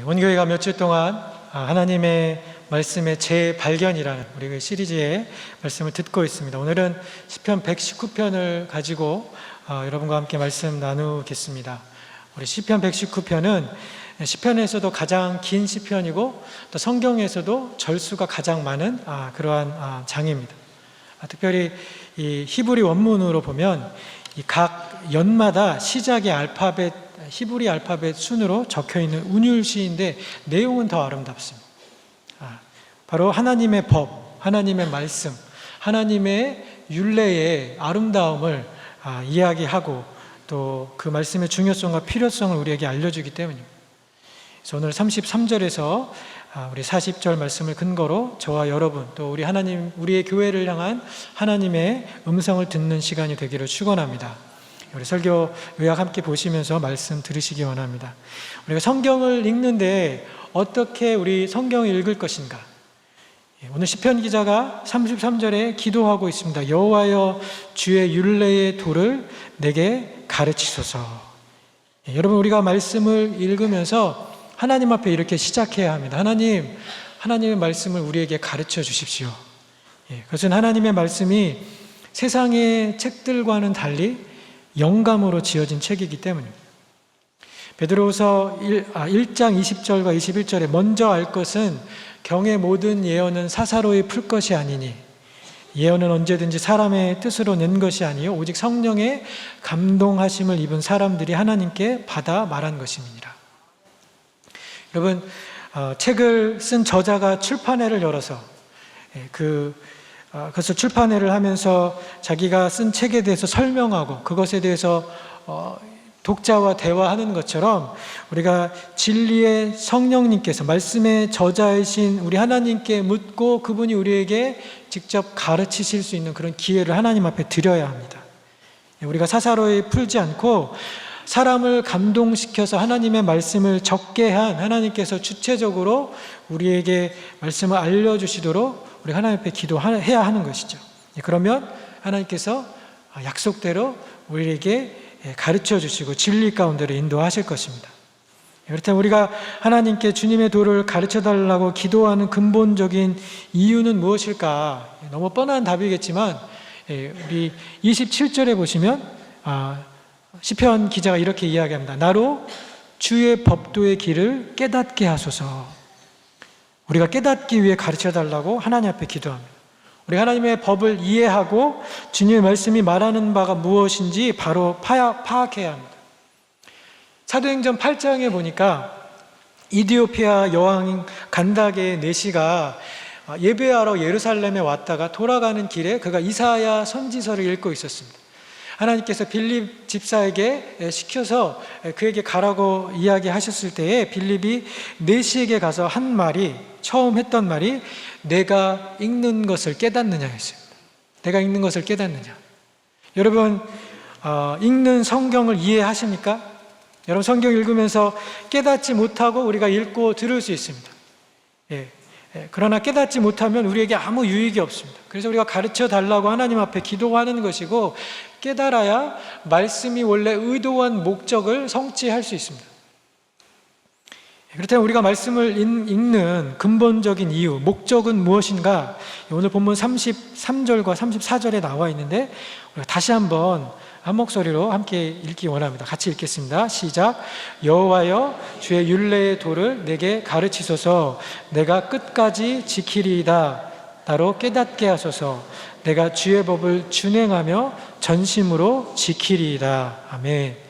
원교회가 몇 주 동안 하나님의 말씀의 재발견이라는 우리 그 시리즈의 말씀을 듣고 있습니다. 오늘은 시편 119편을 가지고 여러분과 함께 말씀 나누겠습니다. 우리 시편 119편은 시편에서도 가장 긴 시편이고 또 성경에서도 절수가 가장 많은 그러한 장입니다. 특별히 이 히브리 원문으로 보면 이 각 연마다 시작의 알파벳 히브리 알파벳 순으로 적혀 있는 운율시인데 내용은 더 아름답습니다. 바로 하나님의 법, 하나님의 말씀, 하나님의 율례의 아름다움을 이야기하고 또 그 말씀의 중요성과 필요성을 우리에게 알려주기 때문입니다. 그래서 오늘 33절에서 우리 40절 말씀을 근거로 저와 여러분 또 우리의 교회를 향한 하나님의 음성을 듣는 시간이 되기를 축원합니다. 우리 설교 요약 함께 보시면서 말씀 들으시기 원합니다. 우리가 성경을 읽는데 어떻게 우리 성경을 읽을 것인가? 오늘 시편 기자가 33절에 기도하고 있습니다. 여호와여 주의 율례의 도를 내게 가르치소서. 여러분, 우리가 말씀을 읽으면서 하나님 앞에 이렇게 시작해야 합니다. 하나님의 말씀을 우리에게 가르쳐 주십시오. 그것은 하나님의 말씀이 세상의 책들과는 달리 영감으로 지어진 책이기 때문입니다. 베드로후서 1장 20절과 21절에 먼저 알 것은 경의 모든 예언은 사사로이 풀 것이 아니니 예언은 언제든지 사람의 뜻으로 낸 것이 아니요 오직 성령의 감동하심을 입은 사람들이 하나님께 받아 말한 것입니다. 여러분, 책을 쓴 저자가 출판회를 열어서 그것을 출판회를 하면서 자기가 쓴 책에 대해서 설명하고 그것에 대해서 독자와 대화하는 것처럼 우리가 진리의 성령님께서 말씀의 저자이신 우리 하나님께 묻고 그분이 우리에게 직접 가르치실 수 있는 그런 기회를 하나님 앞에 드려야 합니다. 우리가 사사로이 풀지 않고 사람을 감동시켜서 하나님의 말씀을 적게 한 하나님께서 주체적으로 우리에게 말씀을 알려주시도록 우리 하나님 앞에 기도해야 하는 것이죠. 그러면 하나님께서 약속대로 우리에게 가르쳐 주시고 진리 가운데로 인도하실 것입니다. 그렇다면 우리가 하나님께 주님의 도를 가르쳐 달라고 기도하는 근본적인 이유는 무엇일까? 너무 뻔한 답이겠지만 우리 27절에 보시면 시편 기자가 이렇게 이야기합니다. 나로 주의 법도의 길을 깨닫게 하소서. 우리가 깨닫기 위해 가르쳐 달라고 하나님 앞에 기도합니다. 우리 하나님의 법을 이해하고 주님의 말씀이 말하는 바가 무엇인지 바로 파악해야 합니다. 사도행전 8장에 보니까 이디오피아 여왕 간다게 네시가 예배하러 예루살렘에 왔다가 돌아가는 길에 그가 이사야 선지서를 읽고 있었습니다. 하나님께서 빌립 집사에게 시켜서 그에게 가라고 이야기하셨을 때에 빌립이 네시에게 가서 처음 했던 말이 내가 읽는 것을 깨닫느냐였습니다. 내가 읽는 것을 깨닫느냐. 여러분, 읽는 성경을 이해하십니까? 여러분, 성경 읽으면서 깨닫지 못하고 우리가 읽고 들을 수 있습니다. 그러나 깨닫지 못하면 우리에게 아무 유익이 없습니다. 그래서 우리가 가르쳐 달라고 하나님 앞에 기도하는 것이고 깨달아야 말씀이 원래 의도한 목적을 성취할 수 있습니다. 그렇다면 우리가 말씀을 읽는 근본적인 이유, 목적은 무엇인가? 오늘 본문 33절과 34절에 나와 있는데 우리가 다시 한번 한 목소리로 함께 읽기 원합니다. 같이 읽겠습니다. 시작. 여호와여 주의 율례의 도를 내게 가르치소서. 내가 끝까지 지키리이다. 나로 깨닫게 하소서. 내가 주의 법을 준행하며 전심으로 지키리이다. 아멘.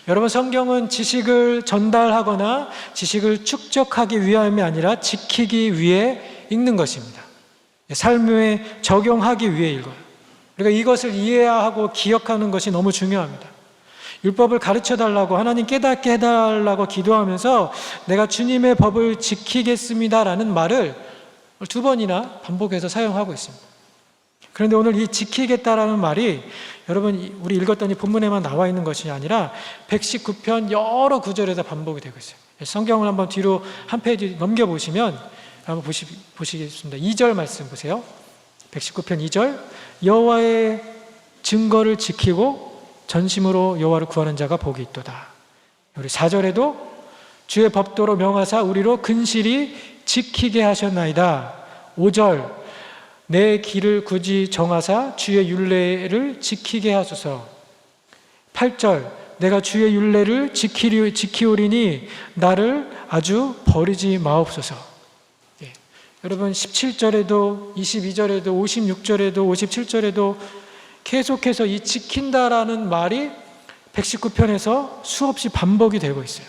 여러분, 성경은 지식을 전달하거나 지식을 축적하기 위함이 아니라 지키기 위해 읽는 것입니다. 삶에 적용하기 위해 읽어요. 우리가 이것을 이해하고 기억하는 것이 너무 중요합니다. 율법을 가르쳐 달라고 하나님 깨닫게 해달라고 기도하면서 내가 주님의 법을 지키겠습니다라는 말을 2번이나 반복해서 사용하고 있습니다. 그런데 오늘 이 지키겠다라는 말이 여러분 우리 읽었더니 본문에만 나와 있는 것이 아니라 119편 여러 구절에서 반복이 되고 있어요. 성경을 한번 뒤로 한 페이지 넘겨보시면 한번 보시겠습니다. 2절 말씀 보세요. 119편 2절 여호와의 증거를 지키고 전심으로 여호와를 구하는 자가 복이 있도다. 우리 4절에도 주의 법도로 명하사 우리로 근실히 지키게 하셨나이다. 5절 내 길을 굳이 정하사 주의 율례를 지키게 하소서. 8절 내가 주의 율례를 지키오리니 나를 아주 버리지 마옵소서. 예. 여러분 17절에도 22절에도 56절에도 57절에도 계속해서 이 지킨다라는 말이 119편에서 수없이 반복이 되고 있어요.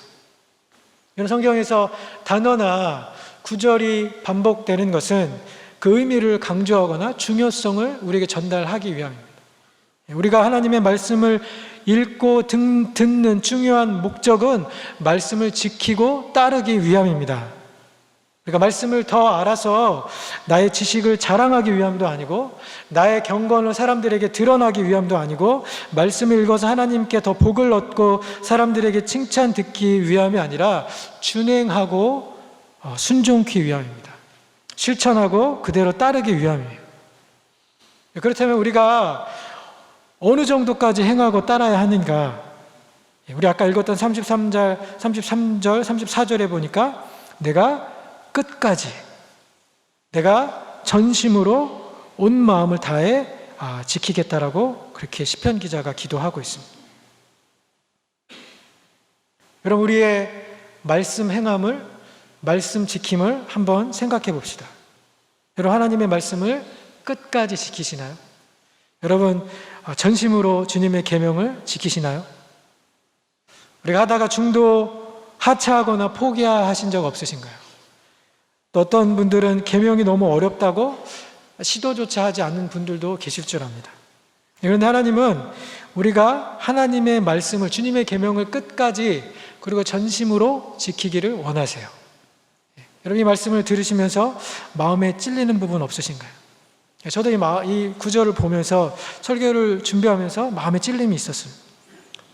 이런 성경에서 단어나 구절이 반복되는 것은 그 의미를 강조하거나 중요성을 우리에게 전달하기 위함입니다. 우리가 하나님의 말씀을 읽고 듣는 중요한 목적은 말씀을 지키고 따르기 위함입니다. 그러니까 말씀을 더 알아서 나의 지식을 자랑하기 위함도 아니고 나의 경건을 사람들에게 드러나기 위함도 아니고 말씀을 읽어서 하나님께 더 복을 얻고 사람들에게 칭찬 듣기 위함이 아니라 준행하고 순종하기 위함입니다. 실천하고 그대로 따르기 위함이에요. 그렇다면 우리가 어느 정도까지 행하고 따라야 하는가? 우리 아까 읽었던 33절, 34절에 보니까 내가 끝까지, 내가 전심으로 온 마음을 다해 지키겠다라고 그렇게 시편 기자가 기도하고 있습니다. 여러분, 우리의 말씀 행함을, 말씀 지킴을 한번 생각해 봅시다. 여러분, 하나님의 말씀을 끝까지 지키시나요? 여러분, 전심으로 주님의 계명을 지키시나요? 우리가 하다가 중도 하차하거나 포기하신 적 없으신가요? 또 어떤 분들은 계명이 너무 어렵다고 시도조차 하지 않는 분들도 계실 줄 압니다. 그런데 하나님은 우리가 하나님의 말씀을, 주님의 계명을 끝까지 그리고 전심으로 지키기를 원하세요. 여러분, 이 말씀을 들으시면서 마음에 찔리는 부분 없으신가요? 저도 이 구절을 보면서 설교를 준비하면서 마음에 찔림이 있었어요.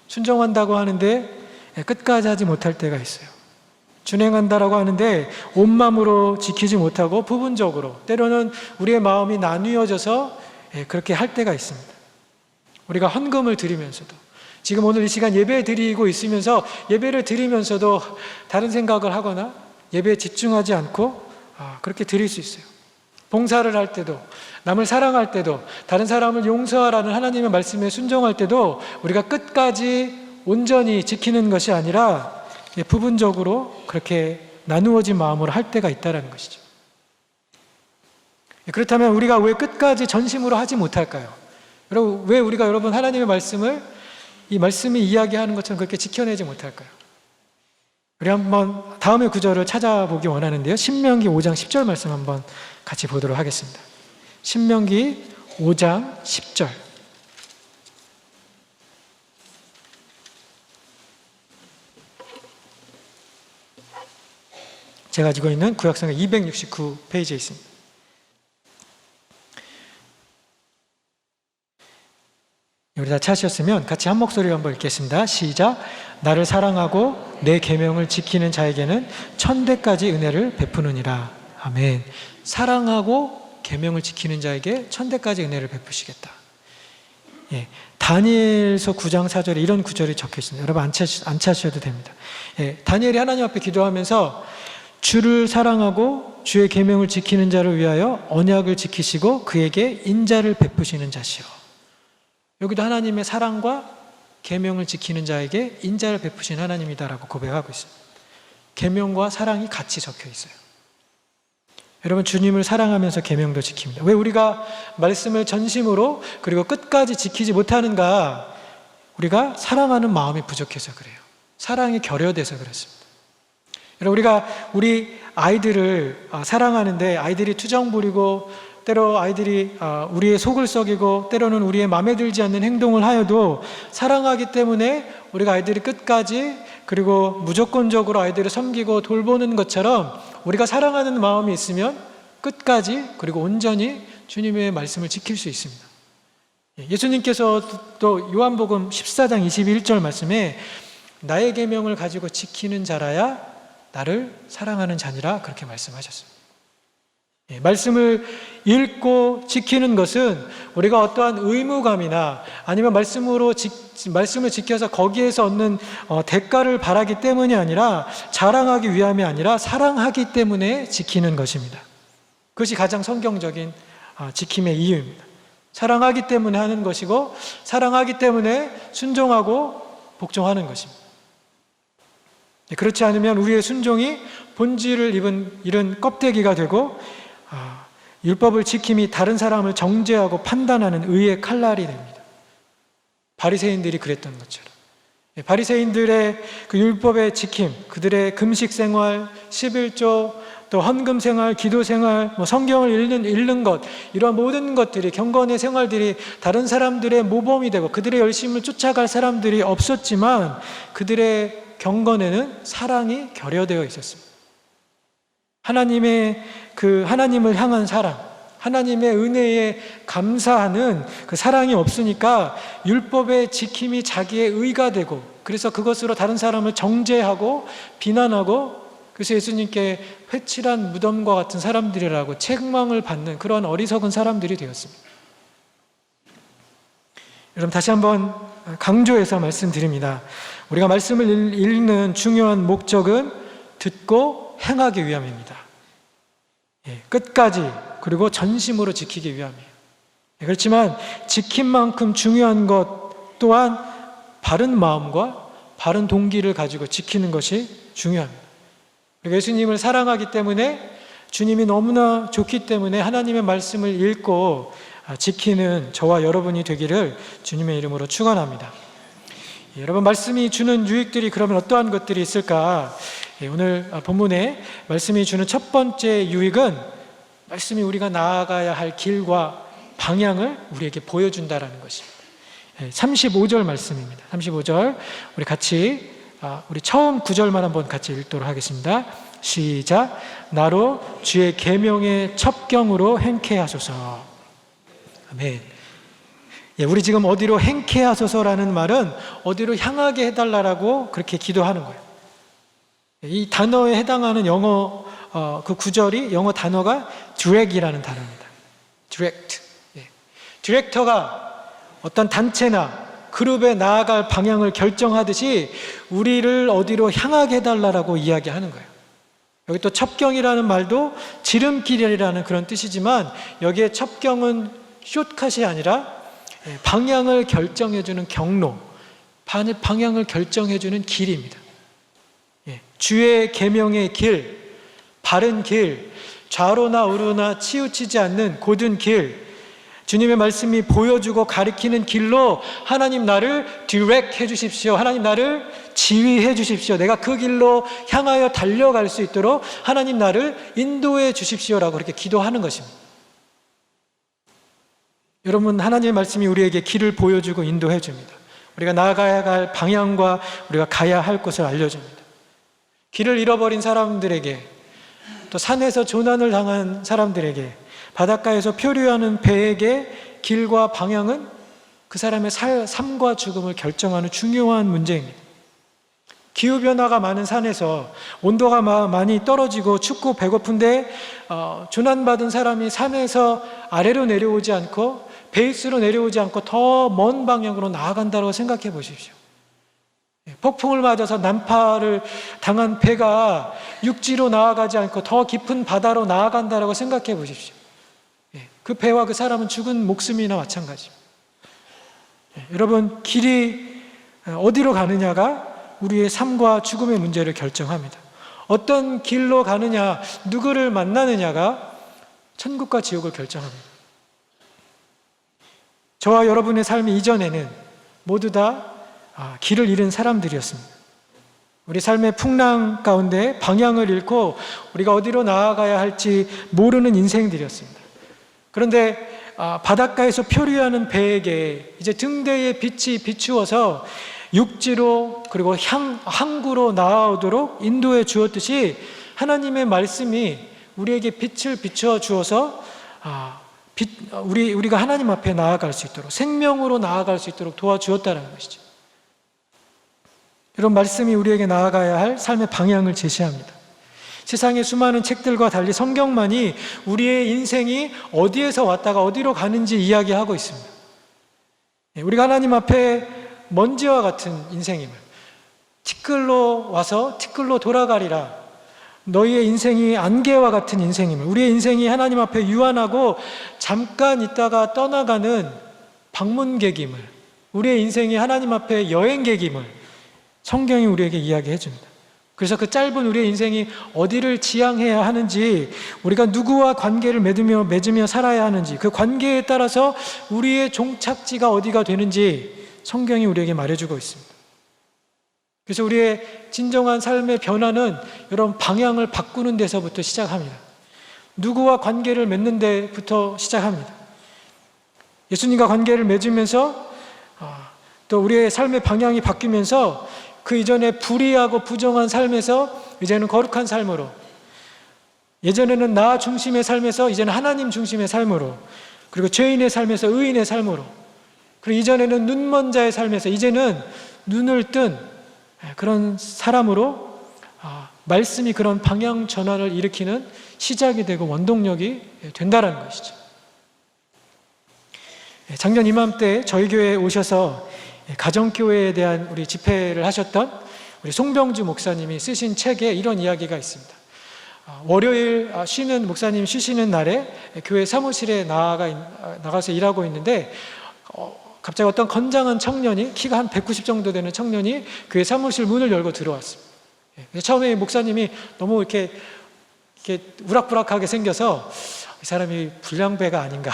순종한다고 하는데 끝까지 하지 못할 때가 있어요. 준행한다라고 하는데 온 마음으로 지키지 못하고 부분적으로, 때로는 우리의 마음이 나뉘어져서 그렇게 할 때가 있습니다. 우리가 헌금을 드리면서도, 지금 오늘 이 시간 예배 드리고 있으면서 예배를 드리면서도 다른 생각을 하거나 예배에 집중하지 않고 그렇게 드릴 수 있어요. 봉사를 할 때도, 남을 사랑할 때도, 다른 사람을 용서하라는 하나님의 말씀에 순종할 때도 우리가 끝까지 온전히 지키는 것이 아니라 부분적으로 그렇게 나누어진 마음으로 할 때가 있다는 것이죠. 그렇다면 우리가 왜 끝까지 전심으로 하지 못할까요? 여러분, 왜 우리가 하나님의 말씀을, 이 말씀이 이야기하는 것처럼 그렇게 지켜내지 못할까요? 우리 한번 다음의 구절을 찾아보기 원하는데요. 신명기 5장 10절 말씀 한번 같이 보도록 하겠습니다. 신명기 5장 10절. 제가 가지고 있는 구약성경 269페이지에 있습니다. 우리 다 찾으셨으면 같이 한 목소리로 한번 읽겠습니다. 시작. 나를 사랑하고 내 계명을 지키는 자에게는 천대까지 은혜를 베푸느니라. 아멘. 사랑하고 계명을 지키는 자에게 천대까지 은혜를 베푸시겠다. 예, 다니엘서 9장 4절에 이런 구절이 적혀 있습니다. 여러분 안 찾으셔도 됩니다. 예, 다니엘이 하나님 앞에 기도하면서 주를 사랑하고 주의 계명을 지키는 자를 위하여 언약을 지키시고 그에게 인자를 베푸시는 자시요. 여기도 하나님의 사랑과 계명을 지키는 자에게 인자를 베푸신 하나님이다라고 고백하고 있습니다. 계명과 사랑이 같이 적혀 있어요. 여러분, 주님을 사랑하면서 계명도 지킵니다. 왜 우리가 말씀을 전심으로 그리고 끝까지 지키지 못하는가? 우리가 사랑하는 마음이 부족해서 그래요. 사랑이 결여돼서 그렇습니다. 여러분, 우리 아이들을 사랑하는데 아이들이 투정 부리고 때로 아이들이 우리의 속을 썩이고 때로는 우리의 마음에 들지 않는 행동을 하여도 사랑하기 때문에 우리가 아이들이 끝까지 그리고 무조건적으로 아이들을 섬기고 돌보는 것처럼 우리가 사랑하는 마음이 있으면 끝까지 그리고 온전히 주님의 말씀을 지킬 수 있습니다. 예수님께서 또 요한복음 14장 21절 말씀에 나의 계명을 가지고 지키는 자라야 나를 사랑하는 자니라 그렇게 말씀하셨습니다. 말씀을 읽고 지키는 것은 우리가 어떠한 의무감이나 아니면 말씀을 지켜서 거기에서 얻는 대가를 바라기 때문이 아니라, 자랑하기 위함이 아니라 사랑하기 때문에 지키는 것입니다. 그것이 가장 성경적인 지킴의 이유입니다. 사랑하기 때문에 하는 것이고, 사랑하기 때문에 순종하고 복종하는 것입니다. 그렇지 않으면 우리의 순종이 본질을 잃은 껍데기가 되고, 율법을 지킴이 다른 사람을 정죄하고 판단하는 의의 칼날이 됩니다. 바리새인들이 그랬던 것처럼. 바리새인들의 그 율법의 지킴, 그들의 금식 생활, 11조, 또 헌금 생활, 기도 생활, 성경을 읽는 것, 이러한 모든 것들이, 경건의 생활들이 다른 사람들의 모범이 되고 그들의 열심을 쫓아갈 사람들이 없었지만, 그들의 경건에는 사랑이 결여되어 있었습니다. 하나님을 향한 사랑, 하나님의 은혜에 감사하는 그 사랑이 없으니까 율법의 지킴이 자기의 의가 되고, 그래서 그것으로 다른 사람을 정죄하고 비난하고, 그래서 예수님께 회칠한 무덤과 같은 사람들이라고 책망을 받는 그런 어리석은 사람들이 되었습니다. 여러분, 다시 한번 강조해서 말씀드립니다. 우리가 말씀을 읽는 중요한 목적은 듣고 행하기 위함입니다. 끝까지, 그리고 전심으로 지키기 위함이에요. 그렇지만 지킨 만큼 중요한 것 또한 바른 마음과 바른 동기를 가지고 지키는 것이 중요합니다. 예수님을 사랑하기 때문에, 주님이 너무나 좋기 때문에 하나님의 말씀을 읽고 지키는 저와 여러분이 되기를 주님의 이름으로 축원합니다. 여러분, 말씀이 주는 유익들이 그러면 어떠한 것들이 있을까? 오늘 본문에 말씀이 주는 첫 번째 유익은, 말씀이 우리가 나아가야 할 길과 방향을 우리에게 보여준다라는 것입니다. 35절 말씀입니다. 35절 우리 같이, 우리 처음 9절만 한번 같이 읽도록 하겠습니다. 시작. 나로 주의 계명의 첩경으로 행케 하소서. 아멘. 우리 지금 어디로 행케 하소서라는 말은 어디로 향하게 해달라고 그렇게 기도하는 거예요. 이 단어에 해당하는 영어 그 구절이, 영어 단어가 direct이라는 단어입니다. direct. 디렉터가 어떤 단체나 그룹에 나아갈 방향을 결정하듯이 우리를 어디로 향하게 해달라고 이야기하는 거예요. 여기 또 첩경이라는 말도 지름길이라는 그런 뜻이지만, 여기에 첩경은 숏컷이 아니라 방향을 결정해주는 경로, 방향을 결정해주는 길입니다. 주의 계명의 길, 바른 길, 좌로나 우로나 치우치지 않는 곧은 길, 주님의 말씀이 보여주고 가리키는 길로 하나님 나를 디렉트 해주십시오. 하나님 나를 지휘해 주십시오. 내가 그 길로 향하여 달려갈 수 있도록 하나님 나를 인도해 주십시오라고 그렇게 기도하는 것입니다. 여러분, 하나님의 말씀이 우리에게 길을 보여주고 인도해 줍니다. 우리가 나아가야 할 방향과 우리가 가야 할 곳을 알려줍니다. 길을 잃어버린 사람들에게, 또 산에서 조난을 당한 사람들에게, 바닷가에서 표류하는 배에게 길과 방향은 그 사람의 삶과 죽음을 결정하는 중요한 문제입니다. 기후변화가 많은 산에서 온도가 많이 떨어지고 춥고 배고픈데 조난받은 사람이 산에서 아래로 내려오지 않고 베이스로 내려오지 않고 더 먼 방향으로 나아간다고 생각해 보십시오. 폭풍을 맞아서 난파를 당한 배가 육지로 나아가지 않고 더 깊은 바다로 나아간다고 생각해 보십시오. 그 배와 그 사람은 죽은 목숨이나 마찬가지입니다. 여러분, 길이 어디로 가느냐가 우리의 삶과 죽음의 문제를 결정합니다. 어떤 길로 가느냐, 누구를 만나느냐가 천국과 지옥을 결정합니다. 저와 여러분의 삶 이전에는 모두 다 길을 잃은 사람들이었습니다. 우리 삶의 풍랑 가운데 방향을 잃고 우리가 어디로 나아가야 할지 모르는 인생들이었습니다. 그런데 바닷가에서 표류하는 배에게 이제 등대의 빛이 비추어서 육지로, 그리고 항구로 나아오도록 인도해 주었듯이, 하나님의 말씀이 우리에게 빛을 비추어 주어서 우리가 하나님 앞에 나아갈 수 있도록, 생명으로 나아갈 수 있도록 도와주었다는 것이죠. 이런 말씀이 우리에게 나아가야 할 삶의 방향을 제시합니다. 세상의 수많은 책들과 달리 성경만이 우리의 인생이 어디에서 왔다가 어디로 가는지 이야기하고 있습니다. 우리가 하나님 앞에 먼지와 같은 인생임을, 티끌로 와서 티끌로 돌아가리라, 너희의 인생이 안개와 같은 인생임을, 우리의 인생이 하나님 앞에 유한하고 잠깐 있다가 떠나가는 방문객임을, 우리의 인생이 하나님 앞에 여행객임을 성경이 우리에게 이야기해 줍니다. 그래서 그 짧은 우리의 인생이 어디를 지향해야 하는지, 우리가 누구와 관계를 맺으며 살아야 하는지, 그 관계에 따라서 우리의 종착지가 어디가 되는지 성경이 우리에게 말해주고 있습니다. 그래서 우리의 진정한 삶의 변화는 이런 방향을 바꾸는 데서부터 시작합니다. 누구와 관계를 맺는 데부터 시작합니다. 예수님과 관계를 맺으면서 또 우리의 삶의 방향이 바뀌면서 그 이전에 불의하고 부정한 삶에서 이제는 거룩한 삶으로, 예전에는 나 중심의 삶에서 이제는 하나님 중심의 삶으로, 그리고 죄인의 삶에서 의인의 삶으로, 그리고 이전에는 눈먼 자의 삶에서 이제는 눈을 뜬 그런 사람으로 말씀이 그런 방향 전환을 일으키는 시작이 되고 원동력이 된다는 것이죠. 작년 이맘때 저희 교회에 오셔서 가정교회에 대한 우리 집회를 하셨던 우리 송병주 목사님이 쓰신 책에 이런 이야기가 있습니다. 월요일 쉬는 목사님 쉬시는 날에 교회 사무실에 나가서 일하고 있는데 갑자기 어떤 건장한 청년이, 키가 한 190 정도 되는 청년이 교회 사무실 문을 열고 들어왔습니다. 처음에 목사님이 너무 이렇게 우락부락하게 생겨서 이 사람이 불량배가 아닌가,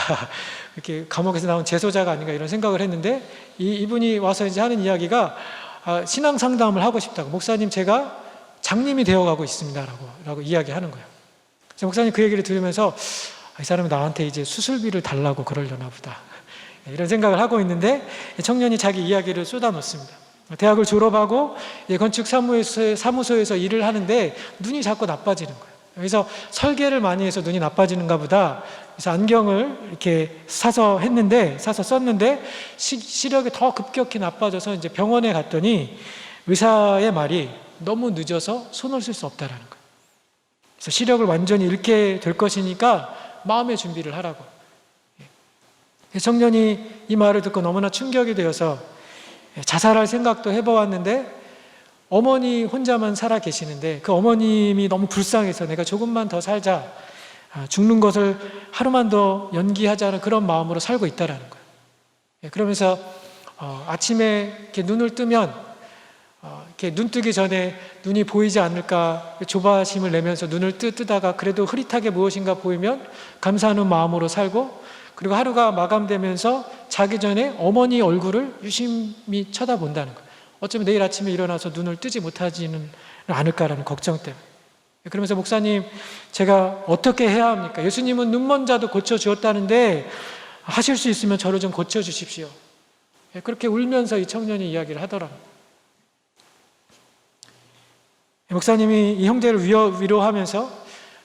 이렇게 감옥에서 나온 재소자가 아닌가 이런 생각을 했는데, 이분이 와서 이제 하는 이야기가 신앙 상담을 하고 싶다고, 목사님 제가 장님이 되어가고 있습니다라고 이야기하는 거예요. 그래서 목사님 그 얘기를 들으면서 이 사람이 나한테 이제 수술비를 달라고 그러려나 보다, 이런 생각을 하고 있는데 청년이 자기 이야기를 쏟아놓습니다. 대학을 졸업하고 건축사무소에서 일을 하는데 눈이 자꾸 나빠지는 거예요. 그래서 설계를 많이 해서 눈이 나빠지는가 보다. 그래서 안경을 이렇게 사서 썼는데 시력이 더 급격히 나빠져서 이제 병원에 갔더니 의사의 말이 너무 늦어서 손을 쓸 수 없다라는 거예요. 그래서 시력을 완전히 잃게 될 것이니까 마음의 준비를 하라고. 청년이 이 말을 듣고 너무나 충격이 되어서 자살할 생각도 해보았는데, 어머니 혼자만 살아 계시는데 그 어머님이 너무 불쌍해서 내가 조금만 더 살자, 죽는 것을 하루만 더 연기하자는 그런 마음으로 살고 있다라는 거예요. 그러면서 아침에 이렇게 눈을 뜨면 이렇게 눈 뜨기 전에 눈이 보이지 않을까 조바심을 내면서 눈을 뜨다가 그래도 흐릿하게 무엇인가 보이면 감사하는 마음으로 살고, 그리고 하루가 마감되면서 자기 전에 어머니 얼굴을 유심히 쳐다본다는 거예요. 어쩌면 내일 아침에 일어나서 눈을 뜨지 못하지는 않을까라는 걱정 때문에. 그러면서 목사님 제가 어떻게 해야 합니까? 예수님은 눈먼 자도 고쳐주었다는데 하실 수 있으면 저를 좀 고쳐주십시오. 그렇게 울면서 이 청년이 이야기를 하더랍니다. 목사님이 이 형제를 위로하면서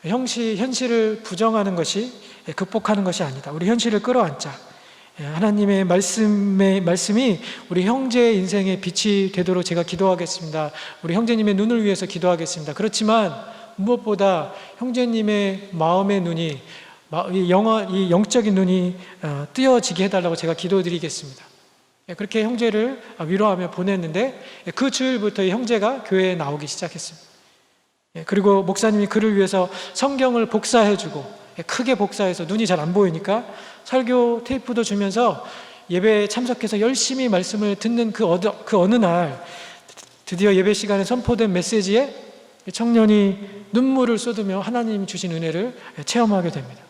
현실을 부정하는 것이 극복하는 것이 아니다. 우리 현실을 끌어안자. 하나님의 말씀이 우리 형제의 인생의 빛이 되도록 제가 기도하겠습니다. 우리 형제님의 눈을 위해서 기도하겠습니다. 그렇지만 무엇보다 형제님의 마음의 눈이, 이 영적인 눈이 뜨여지게 해달라고 제가 기도드리겠습니다. 그렇게 형제를 위로하며 보냈는데 그 주일부터 이 형제가 교회에 나오기 시작했습니다. 그리고 목사님이 그를 위해서 성경을 복사해주고, 크게 복사해서 눈이 잘 안 보이니까 설교 테이프도 주면서 예배에 참석해서 열심히 말씀을 듣는 그 어느 날 드디어 예배 시간에 선포된 메시지에 청년이 눈물을 쏟으며 하나님 주신 은혜를 체험하게 됩니다.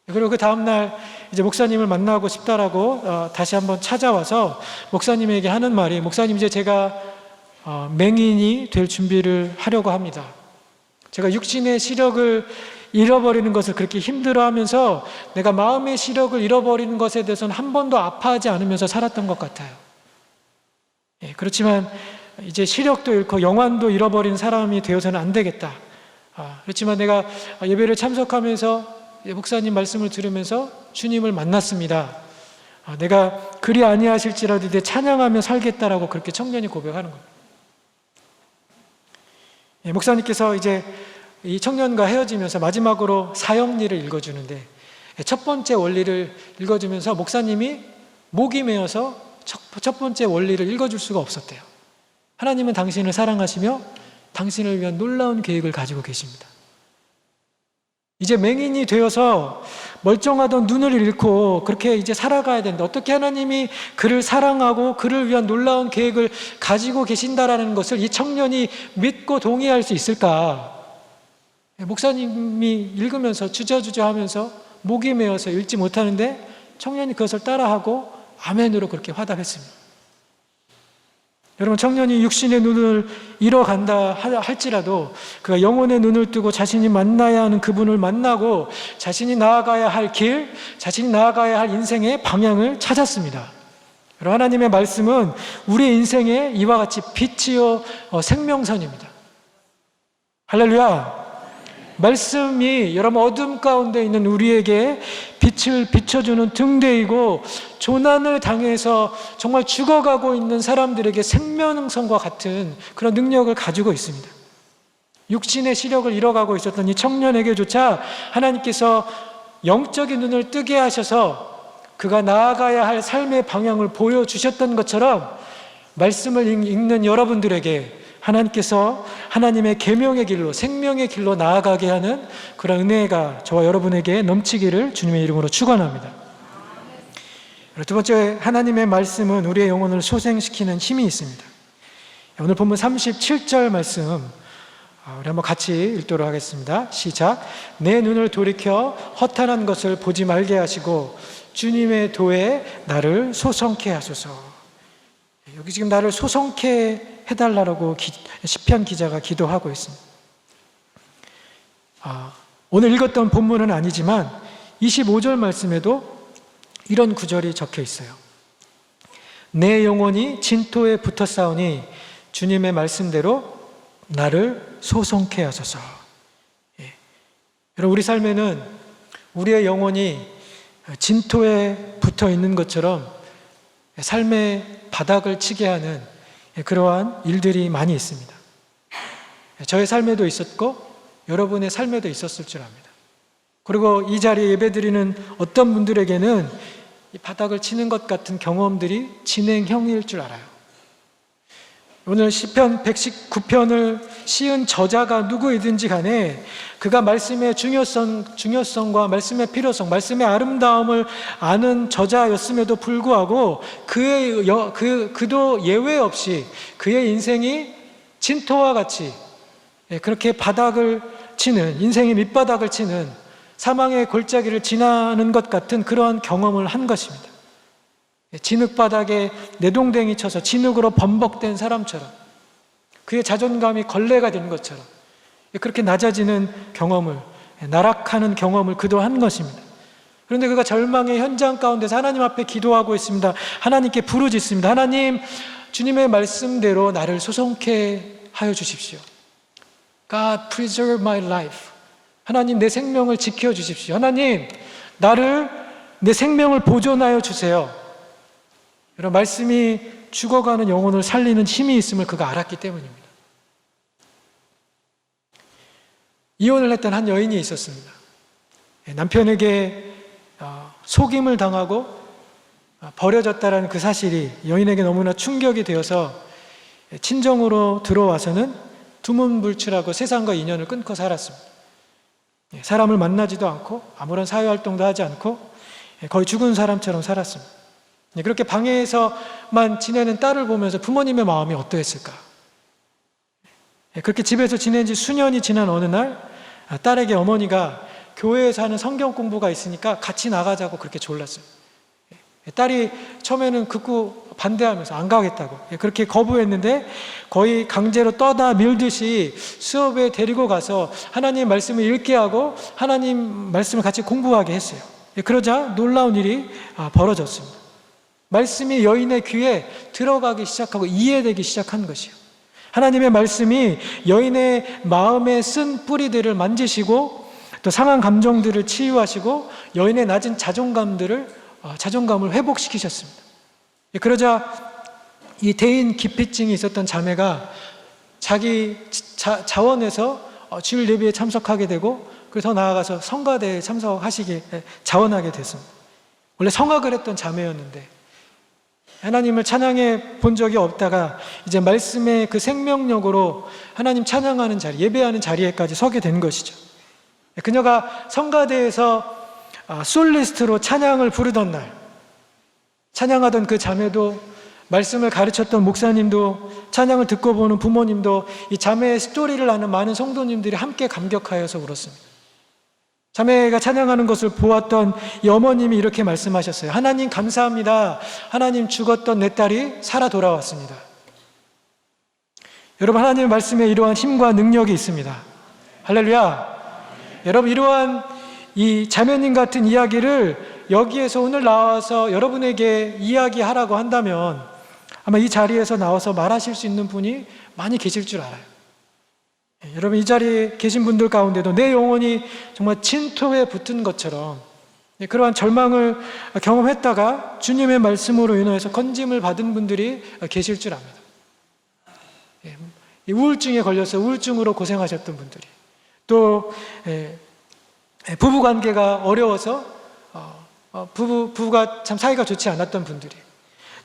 그리고 그 다음날 이제 목사님을 만나고 싶다라고 다시 한번 찾아와서 목사님에게 하는 말이, 목사님 이제 제가 맹인이 될 준비를 하려고 합니다. 제가 육신의 시력을 잃어버리는 것을 그렇게 힘들어하면서 내가 마음의 시력을 잃어버리는 것에 대해서는 한 번도 아파하지 않으면서 살았던 것 같아요. 그렇지만 이제 시력도 잃고 영안도 잃어버린 사람이 되어서는 안 되겠다. 그렇지만 내가 예배를 참석하면서 목사님 말씀을 들으면서 주님을 만났습니다. 내가 그리 아니하실지라도 이제 찬양하며 살겠다라고 그렇게 청년이 고백하는 겁니다. 목사님께서 이제 이 청년과 헤어지면서 마지막으로 사형리를 읽어주는데, 첫 번째 원리를 읽어주면서 목사님이 목이 메어서 첫 번째 원리를 읽어줄 수가 없었대요. 하나님은 당신을 사랑하시며 당신을 위한 놀라운 계획을 가지고 계십니다. 이제 맹인이 되어서 멀쩡하던 눈을 잃고 그렇게 이제 살아가야 되는데, 어떻게 하나님이 그를 사랑하고 그를 위한 놀라운 계획을 가지고 계신다라는 것을 이 청년이 믿고 동의할 수 있을까? 목사님이 읽으면서 주저주저 하면서 목이 메어서 읽지 못하는데, 청년이 그것을 따라하고 아멘으로 그렇게 화답했습니다. 여러분, 청년이 육신의 눈을 잃어간다 할지라도 그가 영혼의 눈을 뜨고 자신이 만나야 하는 그분을 만나고 자신이 나아가야 할 길, 자신이 나아가야 할 인생의 방향을 찾았습니다. 여러분, 하나님의 말씀은 우리 인생에 이와 같이 빛이요 생명선입니다. 할렐루야. 말씀이 여러분 어둠 가운데 있는 우리에게 빛을 비춰주는 등대이고, 조난을 당해서 정말 죽어가고 있는 사람들에게 생명선과 같은 그런 능력을 가지고 있습니다. 육신의 시력을 잃어가고 있었던 이 청년에게조차 하나님께서 영적인 눈을 뜨게 하셔서 그가 나아가야 할 삶의 방향을 보여주셨던 것처럼, 말씀을 읽는 여러분들에게 하나님께서 하나님의 계명의 길로, 생명의 길로 나아가게 하는 그런 은혜가 저와 여러분에게 넘치기를 주님의 이름으로 축원합니다. 두 번째, 하나님의 말씀은 우리의 영혼을 소생시키는 힘이 있습니다. 오늘 본문 37절 말씀 우리 한번 같이 읽도록 하겠습니다. 시작. 내 눈을 돌이켜 허탄한 것을 보지 말게 하시고 주님의 도에 나를 소성케 하소서. 여기 지금 나를 소성케 해달라고 시편 기자가 기도하고 있습니다. 오늘 읽었던 본문은 아니지만 25절 말씀에도 이런 구절이 적혀 있어요. 내 영혼이 진토에 붙어 싸우니 주님의 말씀대로 나를 소성케 하소서. 여러분, 우리 삶에는 우리의 영혼이 진토에 붙어 있는 것처럼 삶의 바닥을 치게 하는 그러한 일들이 많이 있습니다. 저의 삶에도 있었고 여러분의 삶에도 있었을 줄 압니다. 그리고 이 자리에 예배드리는 어떤 분들에게는 이 바닥을 치는 것 같은 경험들이 진행형일 줄 알아요. 오늘 시편 119편을 시은 저자가 누구이든지 간에 그가 말씀의 중요성과 말씀의 필요성, 말씀의 아름다움을 아는 저자였음에도 불구하고 그도 예외 없이 그의 인생이 진토와 같이 그렇게 바닥을 치는, 인생의 밑바닥을 치는, 사망의 골짜기를 지나는 것 같은 그러한 경험을 한 것입니다. 진흙바닥에 내동댕이 쳐서 진흙으로 범벅된 사람처럼, 그의 자존감이 걸레가 된 것처럼 그렇게 낮아지는 경험을, 나락하는 경험을 그도 한 것입니다. 그런데 그가 절망의 현장 가운데서 하나님 앞에 기도하고 있습니다. 하나님께 부르짖습니다. 하나님, 주님의 말씀대로 나를 소성케 하여 주십시오. God, preserve my life. 하나님, 내 생명을 지켜주십시오. 하나님, 내 생명을 보존하여 주세요. 여러분, 말씀이 죽어가는 영혼을 살리는 힘이 있음을 그가 알았기 때문입니다. 이혼을 했던 한 여인이 있었습니다. 남편에게 속임을 당하고 버려졌다는 그 사실이 여인에게 너무나 충격이 되어서 친정으로 들어와서는 두문불출하고 세상과 인연을 끊고 살았습니다. 사람을 만나지도 않고 아무런 사회활동도 하지 않고 거의 죽은 사람처럼 살았습니다. 그렇게 방에서만 지내는 딸을 보면서 부모님의 마음이 어떠했을까? 그렇게 집에서 지낸 지 수년이 지난 어느 날 딸에게 어머니가 교회에서 하는 성경 공부가 있으니까 같이 나가자고 그렇게 졸랐어요. 딸이 처음에는 극구 반대하면서 안 가겠다고 그렇게 거부했는데 거의 강제로 떠다 밀듯이 수업에 데리고 가서 하나님 말씀을 읽게 하고 하나님 말씀을 같이 공부하게 했어요. 그러자 놀라운 일이 벌어졌습니다. 말씀이 여인의 귀에 들어가기 시작하고 이해되기 시작한 것이요. 하나님의 말씀이 여인의 마음에 쓴 뿌리들을 만지시고 또 상한 감정들을 치유하시고 여인의 낮은 자존감을 회복시키셨습니다. 그러자 이 대인 기피증이 있었던 자매가 자기 자원에서 주일 예배에 참석하게 되고, 그래서 나아가서 성가대에 참석하시게 자원하게 됐습니다. 원래 성악을 했던 자매였는데 하나님을 찬양해 본 적이 없다가 이제 말씀의 그 생명력으로 하나님 찬양하는 자리, 예배하는 자리에까지 서게 된 것이죠. 그녀가 성가대에서 솔리스트로 찬양을 부르던 날, 찬양하던 그 자매도, 말씀을 가르쳤던 목사님도, 찬양을 듣고 보는 부모님도, 이 자매의 스토리를 아는 많은 성도님들이 함께 감격하여서 울었습니다. 자매가 찬양하는 것을 보았던 이 어머님이 이렇게 말씀하셨어요. 하나님 감사합니다. 하나님, 죽었던 내 딸이 살아 돌아왔습니다. 여러분, 하나님의 말씀에 이러한 힘과 능력이 있습니다. 할렐루야. 여러분, 이러한 이 자매님 같은 이야기를 여기에서 오늘 나와서 여러분에게 이야기하라고 한다면 아마 이 자리에서 나와서 말하실 수 있는 분이 많이 계실 줄 알아요. 여러분, 이 자리에 계신 분들 가운데도 내 영혼이 정말 진토에 붙은 것처럼 그러한 절망을 경험했다가 주님의 말씀으로 인해서 건짐을 받은 분들이 계실 줄 압니다. 우울증에 걸려서 우울증으로 고생하셨던 분들이, 또 부부관계가 어려워서 부부가 참 사이가 좋지 않았던 분들이,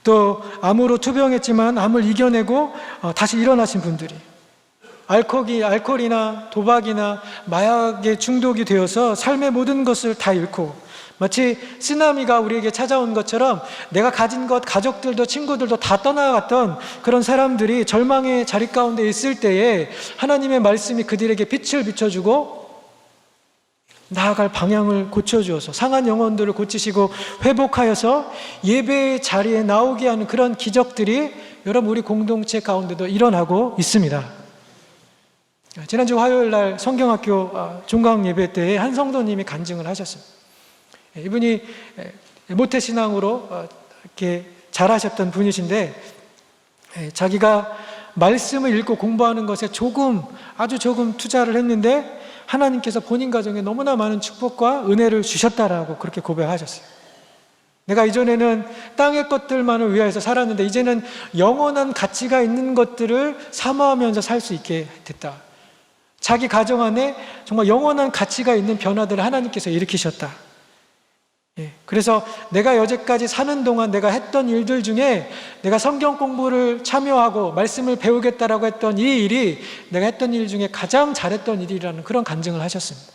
또 암으로 투병했지만 암을 이겨내고 다시 일어나신 분들이, 알코올이나 도박이나 마약에 중독이 되어서 삶의 모든 것을 다 잃고 마치 쓰나미가 우리에게 찾아온 것처럼 내가 가진 것, 가족들도 친구들도 다 떠나갔던 그런 사람들이 절망의 자리 가운데 있을 때에 하나님의 말씀이 그들에게 빛을 비춰주고 나아갈 방향을 고쳐주어서 상한 영혼들을 고치시고 회복하여서 예배의 자리에 나오게 하는 그런 기적들이 여러분, 우리 공동체 가운데도 일어나고 있습니다. 지난주 화요일 날 성경학교 종강 예배 때에 한 성도님이 간증을 하셨습니다. 이분이 모태신앙으로 이렇게 잘하셨던 분이신데 자기가 말씀을 읽고 공부하는 것에 아주 조금 투자를 했는데 하나님께서 본인 가정에 너무나 많은 축복과 은혜를 주셨다라고 그렇게 고백하셨어요. 내가 이전에는 땅의 것들만을 위하여서 살았는데 이제는 영원한 가치가 있는 것들을 사모하면서 살 수 있게 됐다. 자기 가정 안에 정말 영원한 가치가 있는 변화들을 하나님께서 일으키셨다. 그래서 내가 여태까지 사는 동안 내가 했던 일들 중에 내가 성경 공부를 참여하고 말씀을 배우겠다라고 했던 이 일이 내가 했던 일 중에 가장 잘했던 일이라는 그런 간증을 하셨습니다.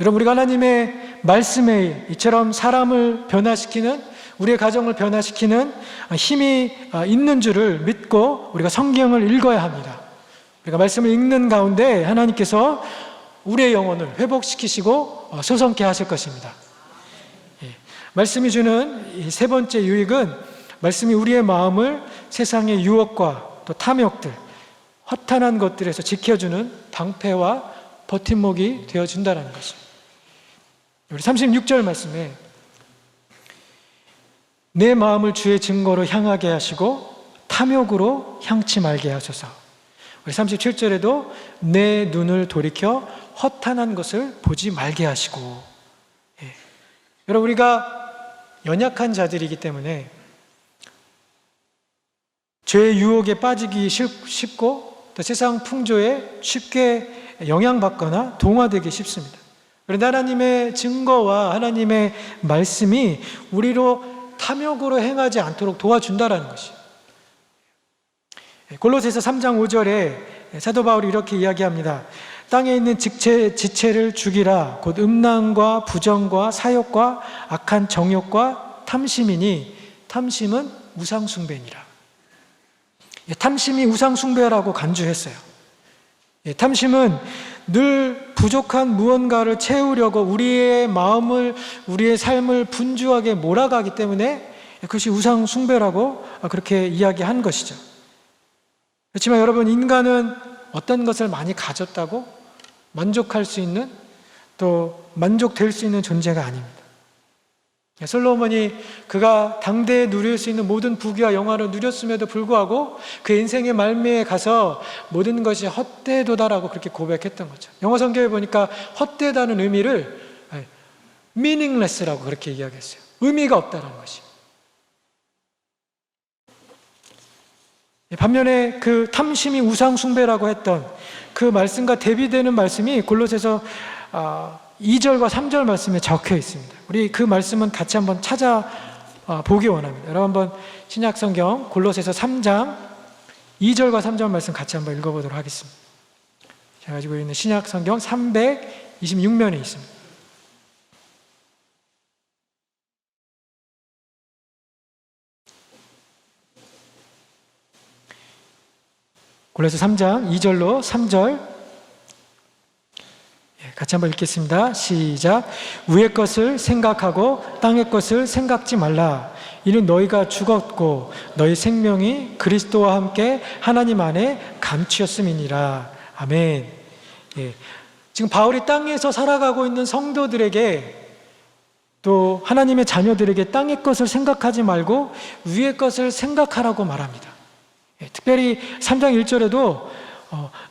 여러분, 우리가 하나님의 말씀에 이처럼 사람을 변화시키는, 우리의 가정을 변화시키는 힘이 있는 줄을 믿고 우리가 성경을 읽어야 합니다. 우리가 말씀을 읽는 가운데 하나님께서 우리의 영혼을 회복시키시고 소성케 하실 것입니다. 말씀이 주는 이 세 번째 유익은, 말씀이 우리의 마음을 세상의 유혹과 또 탐욕들, 허탄한 것들에서 지켜주는 방패와 버팀목이 되어준다는 것입니다. 우리 36절 말씀에 내 마음을 주의 증거로 향하게 하시고 탐욕으로 향치 말게 하소서. 우리 37절에도 내 눈을 돌이켜 허탄한 것을 보지 말게 하시고. 여러분, 우리가 연약한 자들이기 때문에 죄의 유혹에 빠지기 쉽고 또 세상 풍조에 쉽게 영향받거나 동화되기 쉽습니다. 그런데 하나님의 증거와 하나님의 말씀이 우리로 탐욕으로 행하지 않도록 도와준다라는 것이에요. 골로새서 3장 5절에 사도 바울이 이렇게 이야기합니다. 땅에 있는 지체를 죽이라. 곧 음란과 부정과 사욕과 악한 정욕과 탐심이니 탐심은 우상숭배니라. 탐심이 우상숭배라고 간주했어요. 탐심은 늘 부족한 무언가를 채우려고 우리의 마음을, 우리의 삶을 분주하게 몰아가기 때문에 그것이 우상숭배라고 그렇게 이야기한 것이죠. 그렇지만 여러분, 인간은 어떤 것을 많이 가졌다고 만족할 수 있는, 또 만족될 수 있는 존재가 아닙니다. 솔로몬이 그가 당대에 누릴 수 있는 모든 부귀와 영화를 누렸음에도 불구하고 그 인생의 말미에 가서 모든 것이 헛되도다라고 그렇게 고백했던 거죠. 영어 성경에 보니까 헛되다는 의미를 meaningless라고 그렇게 이야기했어요. 의미가 없다는 것이. 반면에 그 탐심이 우상 숭배라고 했던 그 말씀과 대비되는 말씀이 골로새서 2절과 3절 말씀에 적혀 있습니다. 우리 그 말씀은 같이 한번 찾아보기 원합니다. 여러분 한번 신약성경 골로새서 3장 2절과 3절 말씀 같이 한번 읽어보도록 하겠습니다. 제가 가지고 있는 신약성경 326면에 있습니다. 골로새 3장 2절로 3절 같이 한번 읽겠습니다. 시작. 위의 것을 생각하고 땅의 것을 생각지 말라. 이는 너희가 죽었고 너희 생명이 그리스도와 함께 하나님 안에 감추었음이니라. 아멘. 지금 바울이 땅에서 살아가고 있는 성도들에게 또 하나님의 자녀들에게 땅의 것을 생각하지 말고 위의 것을 생각하라고 말합니다. 특별히 3장 1절에도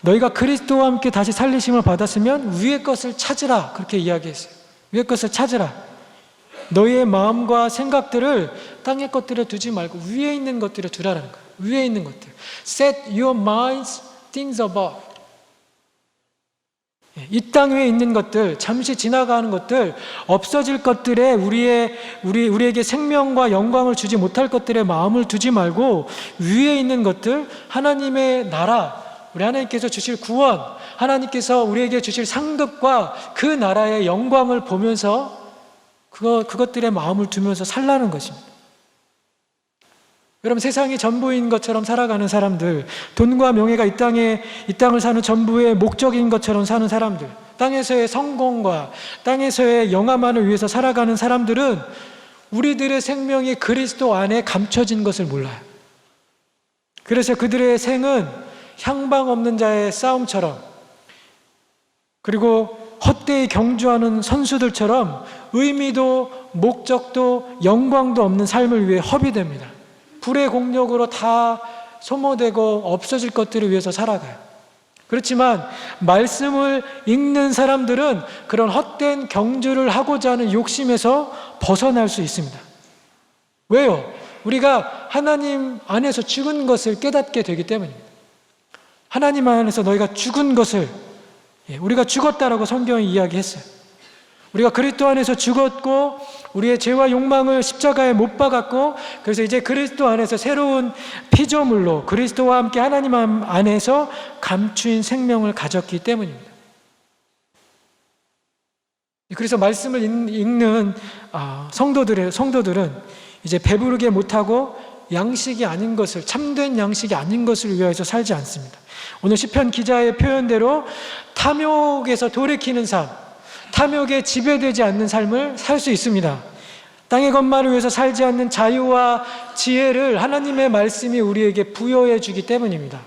너희가 그리스도와 함께 다시 살리심을 받았으면 위의 것을 찾으라 그렇게 이야기했어요. 위의 것을 찾으라. 너희의 마음과 생각들을 땅의 것들에 두지 말고 위에 있는 것들에 두라라는 거예요. 위에 있는 것들. Set your minds things above. 이 땅 위에 있는 것들, 잠시 지나가는 것들, 없어질 것들에 우리에게 생명과 영광을 주지 못할 것들에 마음을 두지 말고 위에 있는 것들, 하나님의 나라, 우리 하나님께서 주실 구원, 하나님께서 우리에게 주실 상급과 그 나라의 영광을 보면서 그것들에 마음을 두면서 살라는 것입니다. 여러분, 세상이 전부인 것처럼 살아가는 사람들, 돈과 명예가 이 땅을 사는 전부의 목적인 것처럼 사는 사람들, 땅에서의 성공과 땅에서의 영화만을 위해서 살아가는 사람들은 우리들의 생명이 그리스도 안에 감춰진 것을 몰라요. 그래서 그들의 생은 향방 없는 자의 싸움처럼, 그리고 헛되이 경주하는 선수들처럼 의미도 목적도 영광도 없는 삶을 위해 허비됩니다. 불의 공력으로 다 소모되고 없어질 것들을 위해서 살아가요. 그렇지만 말씀을 읽는 사람들은 그런 헛된 경주를 하고자 하는 욕심에서 벗어날 수 있습니다. 왜요? 우리가 하나님 안에서 죽은 것을 깨닫게 되기 때문입니다. 하나님 안에서 너희가 죽은 것을, 우리가 죽었다라고 성경이 이야기했어요. 우리가 그리스도 안에서 죽었고 우리의 죄와 욕망을 십자가에 못 박았고, 그래서 이제 그리스도 안에서 새로운 피조물로 그리스도와 함께 하나님 안에서 감추인 생명을 가졌기 때문입니다. 그래서 말씀을 읽는 성도들은 이제 배부르게 못하고 양식이 아닌 것을, 참된 양식이 아닌 것을 위하여서 살지 않습니다. 오늘 시편 기자의 표현대로 탐욕에서 돌이키는 삶, 탐욕에 지배되지 않는 삶을 살 수 있습니다. 땅의 것만을 위해서 살지 않는 자유와 지혜를 하나님의 말씀이 우리에게 부여해 주기 때문입니다.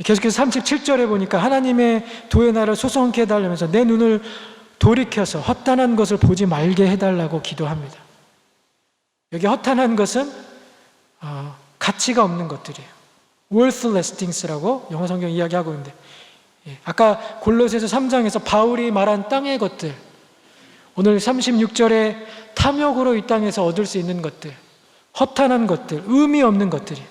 계속해서 37절에 보니까 하나님의 도의 나라를 소성케 해달라면서 내 눈을 돌이켜서 허탄한 것을 보지 말게 해달라고 기도합니다. 여기 허탄한 것은 가치가 없는 것들이에요. worthless things라고 영어 성경 이야기하고 있는데, 아까 골로새서 3장에서 바울이 말한 땅의 것들, 오늘 36절에 탐욕으로 이 땅에서 얻을 수 있는 것들, 허탄한 것들, 의미 없는 것들이,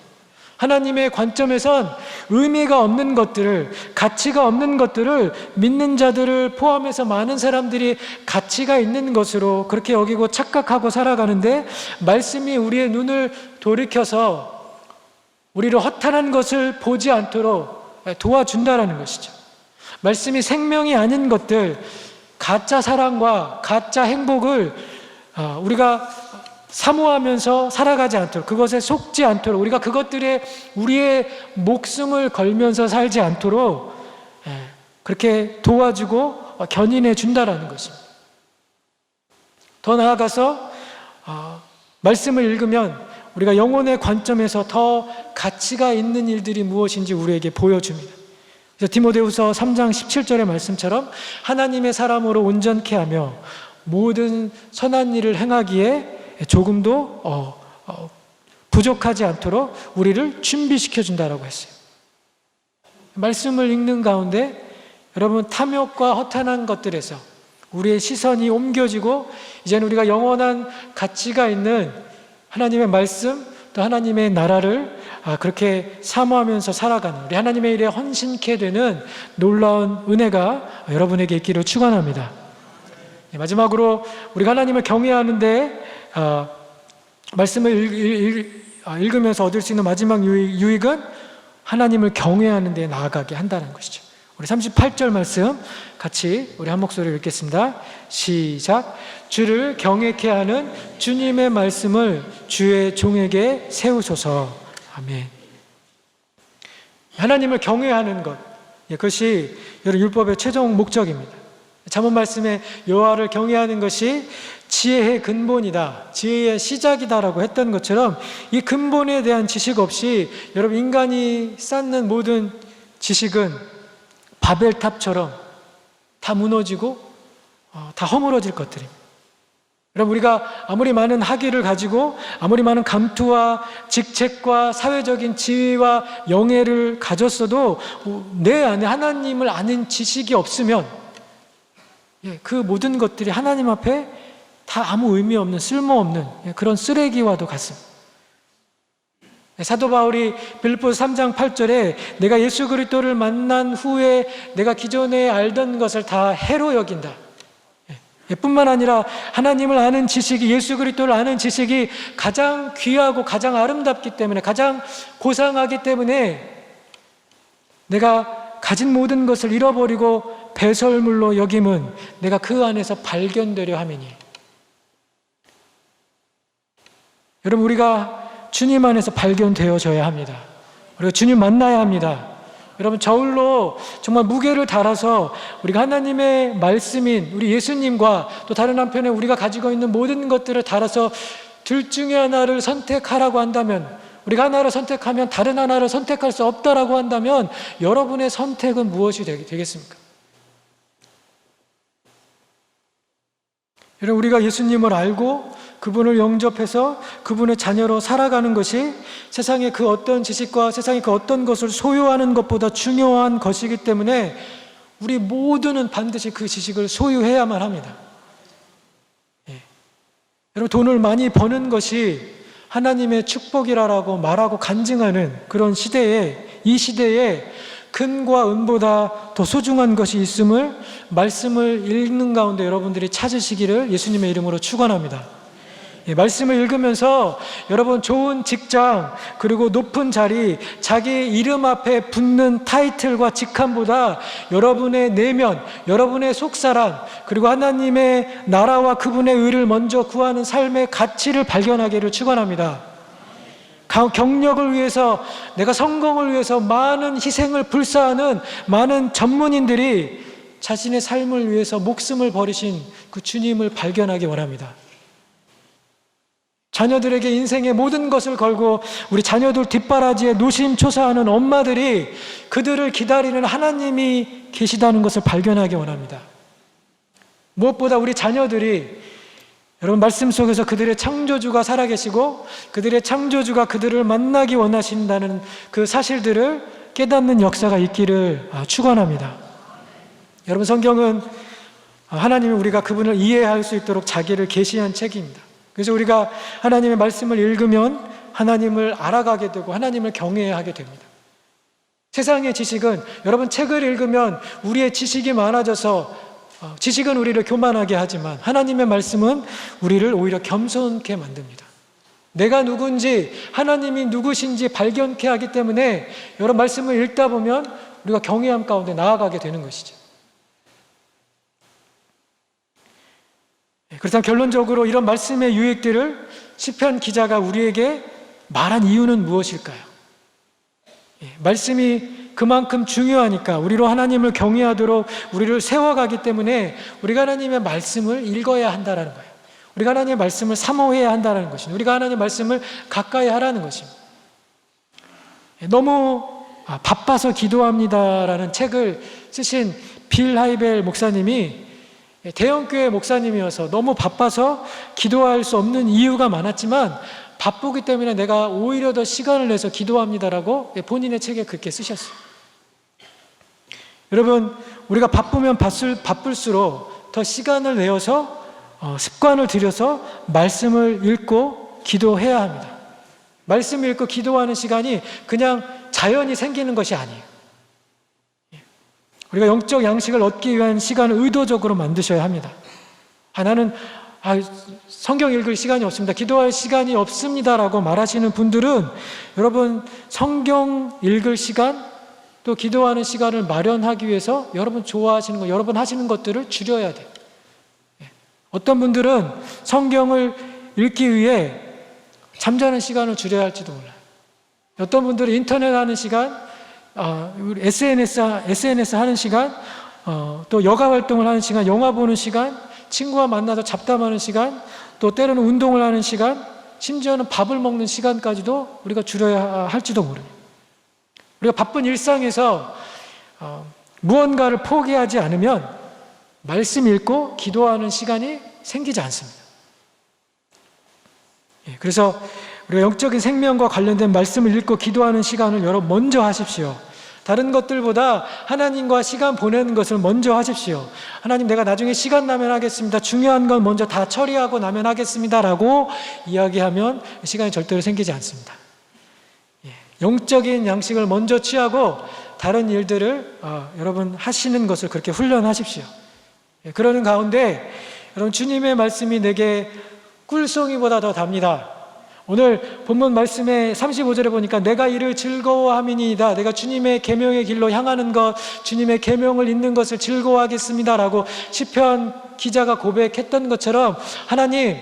하나님의 관점에선 의미가 없는 것들을, 가치가 없는 것들을 믿는 자들을 포함해서 많은 사람들이 가치가 있는 것으로 그렇게 여기고 착각하고 살아가는데, 말씀이 우리의 눈을 돌이켜서 우리를 허탄한 것을 보지 않도록 도와준다라는 것이죠. 말씀이 생명이 아닌 것들, 가짜 사랑과 가짜 행복을 우리가 사모하면서 살아가지 않도록, 그것에 속지 않도록, 우리가 그것들에 우리의 목숨을 걸면서 살지 않도록 그렇게 도와주고 견인해 준다라는 것입니다. 더 나아가서 말씀을 읽으면 우리가 영혼의 관점에서 더 가치가 있는 일들이 무엇인지 우리에게 보여줍니다. 그래서 디모데후서 3장 17절의 말씀처럼 하나님의 사람으로 온전케 하며 모든 선한 일을 행하기에 조금도 부족하지 않도록 우리를 준비시켜 준다라고 했어요. 말씀을 읽는 가운데 여러분, 탐욕과 허탄한 것들에서 우리의 시선이 옮겨지고 이제는 우리가 영원한 가치가 있는 하나님의 말씀, 또 하나님의 나라를 그렇게 사모하면서 살아가는 우리 하나님의 일에 헌신케 되는 놀라운 은혜가 여러분에게 있기를 축원합니다. 마지막으로 우리가 하나님을 경외하는데 말씀을 읽으면서 얻을 수 있는 마지막 유익은 하나님을 경외하는 데 나아가게 한다는 것이죠. 우리 38절 말씀 같이 우리 한 목소리로 읽겠습니다. 시작. 주를 경외케 하는 주님의 말씀을 주의 종에게 세우소서. 아멘. 하나님을 경외하는 것, 그것이 여러분 율법의 최종 목적입니다. 잠언 말씀에 여호와를 경외하는 것이 지혜의 근본이다, 지혜의 시작이다라고 했던 것처럼 이 근본에 대한 지식 없이 여러분 인간이 쌓는 모든 지식은 바벨탑처럼 다 무너지고 다 허물어질 것들입니다. 여러분 우리가 아무리 많은 학위를 가지고 아무리 많은 감투와 직책과 사회적인 지위와 영예를 가졌어도 내 안에 하나님을 아는 지식이 없으면 그 모든 것들이 하나님 앞에 다 아무 의미 없는 쓸모없는 그런 쓰레기와도 같습니다. 사도 바울이 빌립보서 3장 8절에 내가 예수 그리스도를 만난 후에 내가 기존에 알던 것을 다 해로 여긴다, 뿐만 아니라 하나님을 아는 지식이, 예수 그리스도를 아는 지식이 가장 귀하고 가장 아름답기 때문에, 가장 고상하기 때문에 내가 가진 모든 것을 잃어버리고 배설물로 여김은 내가 그 안에서 발견되려 함이니. 여러분 우리가 주님 안에서 발견되어져야 합니다. 우리가 주님 만나야 합니다. 여러분 저울로 정말 무게를 달아서 우리가 하나님의 말씀인 우리 예수님과 또 다른 한편에 우리가 가지고 있는 모든 것들을 달아서 둘 중에 하나를 선택하라고 한다면, 우리가 하나를 선택하면 다른 하나를 선택할 수 없다라고 한다면 여러분의 선택은 무엇이 되겠습니까? 여러분 우리가 예수님을 알고 그분을 영접해서 그분의 자녀로 살아가는 것이 세상의 그 어떤 지식과 세상의 그 어떤 것을 소유하는 것보다 중요한 것이기 때문에 우리 모두는 반드시 그 지식을 소유해야만 합니다. 여러분 돈을 많이 버는 것이 하나님의 축복이라고 말하고 간증하는 그런 시대에, 이 시대에 금과 은보다 더 소중한 것이 있음을 말씀을 읽는 가운데 여러분들이 찾으시기를 예수님의 이름으로 축원합니다. 말씀을 읽으면서 여러분 좋은 직장, 그리고 높은 자리, 자기 이름 앞에 붙는 타이틀과 직함보다 여러분의 내면, 여러분의 속사람, 그리고 하나님의 나라와 그분의 의를 먼저 구하는 삶의 가치를 발견하기를 축원합니다. 경력을 위해서, 내가 성공을 위해서 많은 희생을 불사하는 많은 전문인들이 자신의 삶을 위해서 목숨을 버리신 그 주님을 발견하기 원합니다. 자녀들에게 인생의 모든 것을 걸고 우리 자녀들 뒷바라지에 노심초사하는 엄마들이 그들을 기다리는 하나님이 계시다는 것을 발견하기 원합니다. 무엇보다 우리 자녀들이 여러분 말씀 속에서 그들의 창조주가 살아계시고 그들의 창조주가 그들을 만나기 원하신다는 그 사실들을 깨닫는 역사가 있기를 축원합니다. 여러분 성경은 하나님이 우리가 그분을 이해할 수 있도록 자기를 계시한 책입니다. 그래서 우리가 하나님의 말씀을 읽으면 하나님을 알아가게 되고 하나님을 경외하게 됩니다. 세상의 지식은, 여러분 책을 읽으면 우리의 지식이 많아져서 지식은 우리를 교만하게 하지만 하나님의 말씀은 우리를 오히려 겸손케 만듭니다. 내가 누군지, 하나님이 누구신지 발견케 하기 때문에 여러분 말씀을 읽다 보면 우리가 경외함 가운데 나아가게 되는 것이죠. 그렇다면 결론적으로 이런 말씀의 유익들을 시편 기자가 우리에게 말한 이유는 무엇일까요? 말씀이 그만큼 중요하니까, 우리로 하나님을 경외하도록 우리를 세워가기 때문에 우리가 하나님의 말씀을 읽어야 한다는 거예요. 우리가 하나님의 말씀을 사모해야 한다는 것입니다. 우리가 하나님의 말씀을 가까이 하라는 것입니다. 너무 바빠서 기도합니다라는 책을 쓰신 빌 하이벨 목사님이 대형교회 목사님이어서 너무 바빠서 기도할 수 없는 이유가 많았지만 바쁘기 때문에 내가 오히려 더 시간을 내서 기도합니다라고 본인의 책에 그렇게 쓰셨어요. 여러분 우리가 바쁘면 바쁠수록 더 시간을 내어서 습관을 들여서 말씀을 읽고 기도해야 합니다. 말씀 읽고 기도하는 시간이 그냥 자연히 생기는 것이 아니에요. 우리가 영적 양식을 얻기 위한 시간을 의도적으로 만드셔야 합니다. 나는 성경 읽을 시간이 없습니다, 기도할 시간이 없습니다라고 말하시는 분들은 여러분 성경 읽을 시간 또 기도하는 시간을 마련하기 위해서 여러분 좋아하시는 것, 여러분 하시는 것들을 줄여야 돼요. 어떤 분들은 성경을 읽기 위해 잠자는 시간을 줄여야 할지도 몰라요. 어떤 분들은 인터넷 하는 시간, SNS 하는 시간, 또 여가 활동을 하는 시간, 영화 보는 시간, 친구와 만나서 잡담하는 시간, 또 때로는 운동을 하는 시간, 심지어는 밥을 먹는 시간까지도 우리가 줄여야 할지도 모릅니다. 우리가 바쁜 일상에서 무언가를 포기하지 않으면 말씀 읽고 기도하는 시간이 생기지 않습니다. 그래서 우리가 영적인 생명과 관련된 말씀을 읽고 기도하는 시간을 여러분 먼저 하십시오. 다른 것들보다 하나님과 시간 보내는 것을 먼저 하십시오. 하나님, 내가 나중에 시간 나면 하겠습니다, 중요한 건 먼저 다 처리하고 나면 하겠습니다 라고 이야기하면 시간이 절대로 생기지 않습니다. 영적인 양식을 먼저 취하고 다른 일들을 여러분 하시는 것을 그렇게 훈련하십시오. 그러는 가운데 여러분, 주님의 말씀이 내게 꿀송이보다 더 답니다. 오늘 본문 말씀의 35절에 보니까 내가 이를 즐거워함이니이다, 내가 주님의 계명의 길로 향하는 것, 주님의 계명을 잇는 것을 즐거워하겠습니다 라고 시편 기자가 고백했던 것처럼, 하나님,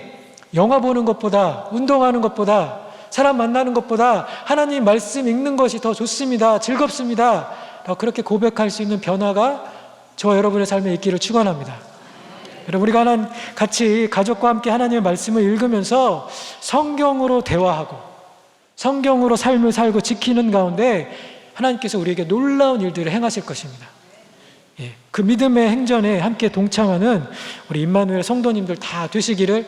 영화 보는 것보다, 운동하는 것보다, 사람 만나는 것보다 하나님 말씀 읽는 것이 더 좋습니다, 즐겁습니다 라고 그렇게 고백할 수 있는 변화가 저와 여러분의 삶에 있기를 축원합니다. 여러분, 우리가 같이 가족과 함께 하나님의 말씀을 읽으면서 성경으로 대화하고 성경으로 삶을 살고 지키는 가운데 하나님께서 우리에게 놀라운 일들을 행하실 것입니다. 그 믿음의 행전에 함께 동참하는 우리 임마누엘 성도님들 다 되시기를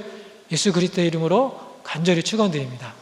예수 그리스도의 이름으로 간절히 축원드립니다.